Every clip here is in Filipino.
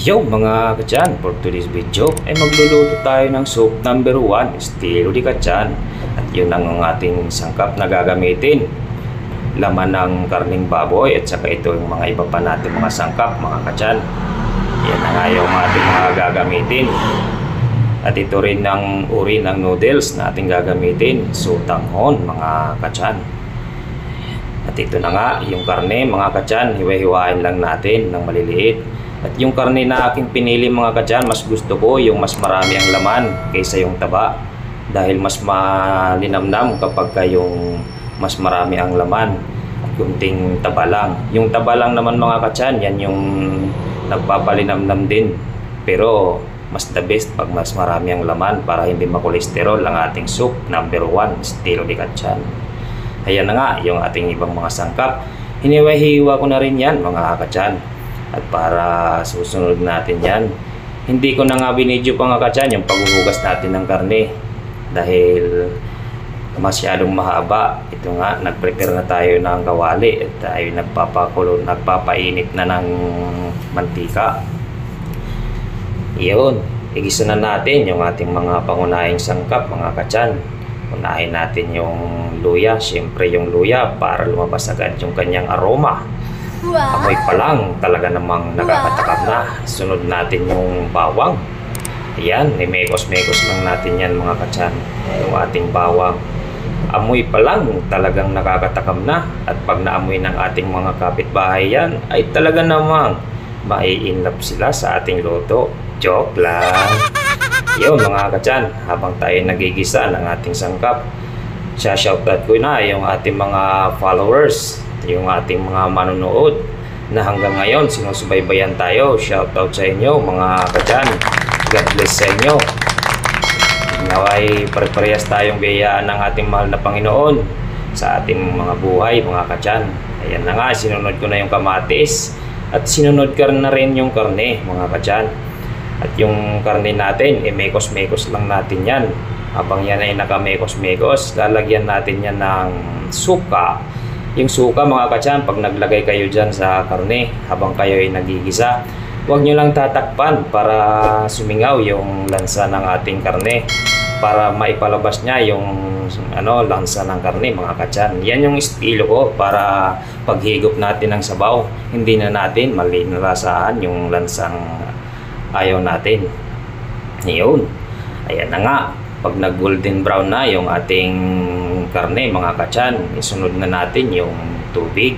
Yo mga kachan, for today's video ay magluluto tayo ng soup number 1, estilo di kachan. At yun ang ating sangkap na gagamitin. Laman ng karning baboy at saka ito yung mga iba pa natin mga sangkap mga kachan. Yan na nga yung ating mga gagamitin. At ito rin ang uri ng noodles na ating gagamitin, sutanghon mga kachan. At ito na nga yung karne mga kachan, hiwa-hiwain lang natin ng maliliit. At yung karne na aking pinili mga kachan, mas gusto ko yung mas marami ang laman kaysa yung taba. Dahil mas malinamnam kapag yung mas marami ang laman at kunting taba lang. Yung taba lang naman mga kachan, yan yung nagpapalinamnam din. Pero mas the best pag mas marami ang laman para hindi makolesterol ang ating soup number 1, estilo di kachan. Ayan na nga yung ating ibang mga sangkap. Hiniwa-hiwa ko na rin yan mga kachan. At para susunod natin yan, hindi ko na nga binidyo pa nga kachan yung paghuhugas natin ng karne dahil masyadong mahaba. Ito nga, nag-prepare na tayo ng kawali at tayo nagpapainit na ng mantika. Iyon, igisa na natin yung ating mga pangunahing sangkap mga kachan. Unahin natin yung luya, siyempre yung luya para lumabas agad yung kanyang aroma. Wow. Amoy pa lang talaga namang nakakatakam na. Sunod natin yung bawang. Ayan, mekos-mekos lang natin yan mga kachan. Yung ating bawang. Amoy pa lang talagang nakakatakam na. At pag naamoy ng ating mga kapitbahay yan, ay talaga namang mai-inlove sila sa ating luto. Joke lang. Yun mga kachan, habang tayo nagigisa ng ating sangkap, shoutout ko na yung ating mga followers, yung ating mga manonood na hanggang ngayon sinusubaybayan tayo. Shoutout sa inyo mga kachan. God bless sa inyo. Naway pare-parehas tayong biyayaan ng ating mahal na Panginoon sa ating mga buhay mga kachan. Ayan na nga, sinunod ko na yung kamatis at sinunod ka na rin yung karne mga kachan. At yung karne natin, mekos-mekos lang natin yan. Habang yan ay naka-mekos-mekos, lalagyan natin yan ng suka. Yung suka mga kachan, pag naglagay kayo dyan sa karne, habang kayo ay nagigisa, huwag nyo lang tatakpan para sumingaw yung lansa ng ating karne. Para maipalabas niya yung lansa ng karne mga kachan. Yan yung estilo ko para paghigop natin ng sabaw, hindi na natin malinalasahan yung lansang ayaw natin. Yun. Ayan na nga. Pag nag golden brown na yung ating karne mga kachan, isunod na natin yung tubig.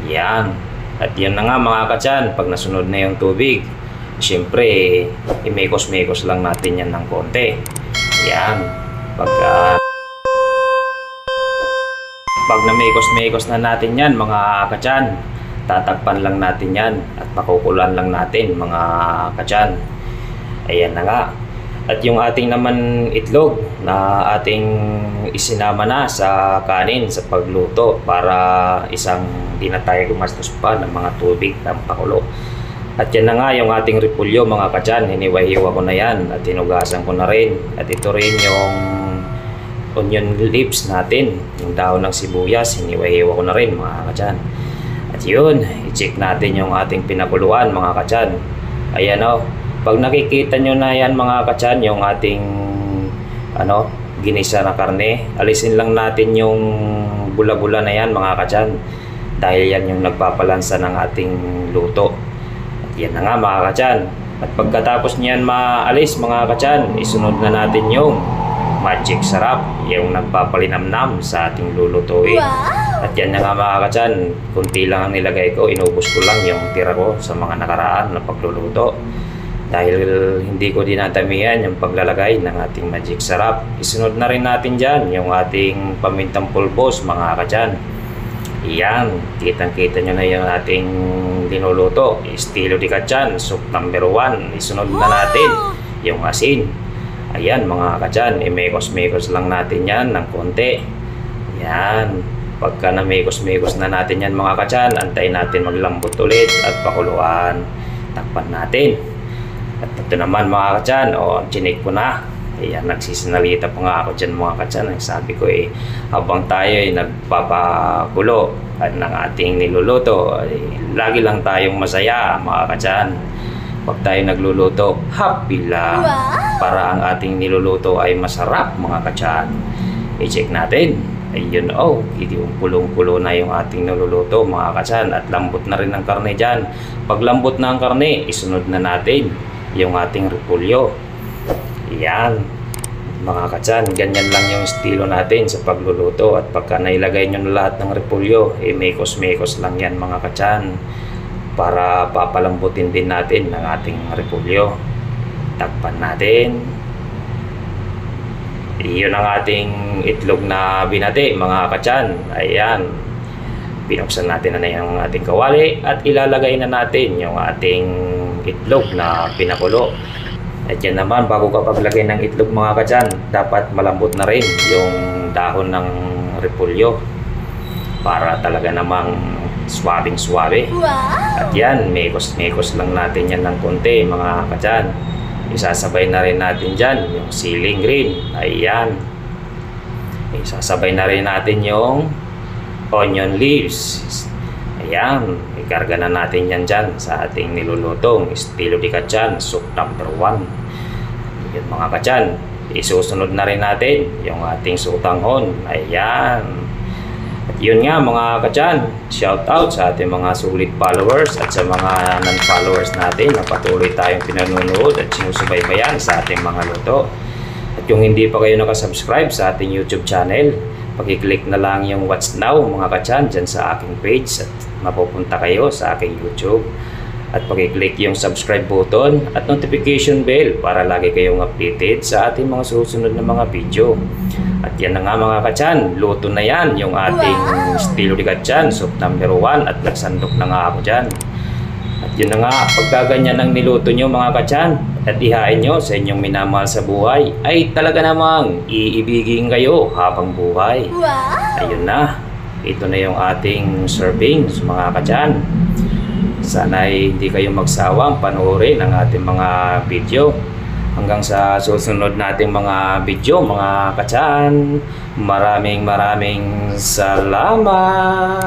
Yan. At yan na nga mga kachan, pag nasunod na yung tubig, syempre imekos-mekos lang natin yan ng konti. Yan. Pag namekos-mekos na natin yan mga kachan, tatakpan lang natin yan at pakukulan lang natin mga kachan. Ayan na nga. At yung ating naman itlog na ating isinama na sa kanin sa pagluto para di na tayo gumastos pa ng mga tubig ng pakulo. At yan na nga yung ating repolyo mga kachan. Hiniwa-hiwa ko na yan at hinugasan ko na rin. At ito rin yung onion leaves natin, yung dahon ng sibuyas, hiniwa-hiwa ko na rin mga kachan. At yun, i-check natin yung ating pinakuluan mga kachan. Ayan o, pag nakikita nyo na yan mga kachan, yung ating ginisa na karne, alisin lang natin yung bula-bula na yan mga kachan. Dahil yan yung nagpapalansa ng ating luto. At yan na nga mga kachan. At pagkatapos niyan maalis mga kachan, isunod na natin yung magic sarap, yung nagpapalinamnam sa ating lulutuin. Wow! At yan na nga mga kachan, kunti lang ang nilagay ko, inubos ko lang yung tira ko sa mga nakaraan na pagluluto. Dahil hindi ko dinadamihan yung paglalagay ng ating magic sarap. Isunod na rin natin dyan yung ating pamintang pulbos mga kachan. Iyan, kitang-kita nyo na yung ating dinuluto, estilo di kachan, soup number 1. Isunod na natin yung asin. Ayan mga kachan, imekos-mekos lang natin yan ng konti. Ayan, pagka namekos-mekos na natin yan mga kachan, antayin natin maglambot ulit at pakuluan. Takpan natin. At ito naman mga kachan, chinik ko na. Ayan, nagsisinalita pa nga ako dyan mga kachan. Sabi ko habang tayo ay nagpapakulo ng ating niluluto, lagi lang tayong masaya mga kachan. Pag tayo nagluluto, happy lang. Para ang ating niluluto ay masarap mga katyan. I-check natin. Ayun, yung kulong-kulo na yung ating niluluto mga katyan. At lambot na rin ang karne dyan. Pag lambot na ang karne, isunod na natin yung ating repolyo. Yan. Mga katyan, ganyan lang yung estilo natin sa pagluluto. At pagka nailagay nyo na lahat ng repolyo, mekos-mekos lang yan mga katyan. Para papalambutin din natin ng ating repolyo. Takpan natin. Iyon ang ating itlog na binati mga katyan. Ayan. Binuksan natin na yung ating kawali at ilalagay na natin yung ating itlog na pinakulo. At yan naman, bago ka paglagay ng itlog mga katyan, dapat malambot na rin yung dahon ng repolyo para talaga namang swabing-swabe. At yan, mekos-mekos lang natin yan ng konti mga katyan. Isasabay na rin natin dyan yung siling green. Ayan. Isasabay na rin natin yung onion leaves. Ayan. Ikarga na natin yan dyan sa ating nilulutong estilo di katyan, soup number 1. Yan mga katyan. Isusunod na rin natin yung ating sutanghon. Ayan. At yun nga mga katyan, shout out sa ating mga sulit followers at sa mga non-followers natin na patuloy tayong pinanunood at sinusubaybayan sa ating mga luto. At kung hindi pa kayo nakasubscribe sa ating YouTube channel, pag-click na lang yung watch now mga katyan dyan sa aking page at mapupunta kayo sa aking YouTube. At pag-click yung subscribe button at notification bell para lagi kayong updated sa ating mga susunod na mga video. At yan na nga mga katyan, luto na yan yung ating estilo di katyan, soup number 1 at nagsandok na nga ako dyan. At yun na nga, pagkaganyan ang niluto nyo mga katyan at ihain nyo sa inyong minamahal sa buhay, ay talaga namang iibigin kayo habang buhay. Ayun na, ito na yung ating servings mga katyan. Sana ay hindi kayo magsawang panoorin ang ating mga video. Hanggang sa susunod nating mga video mga katyan. Maraming salamat.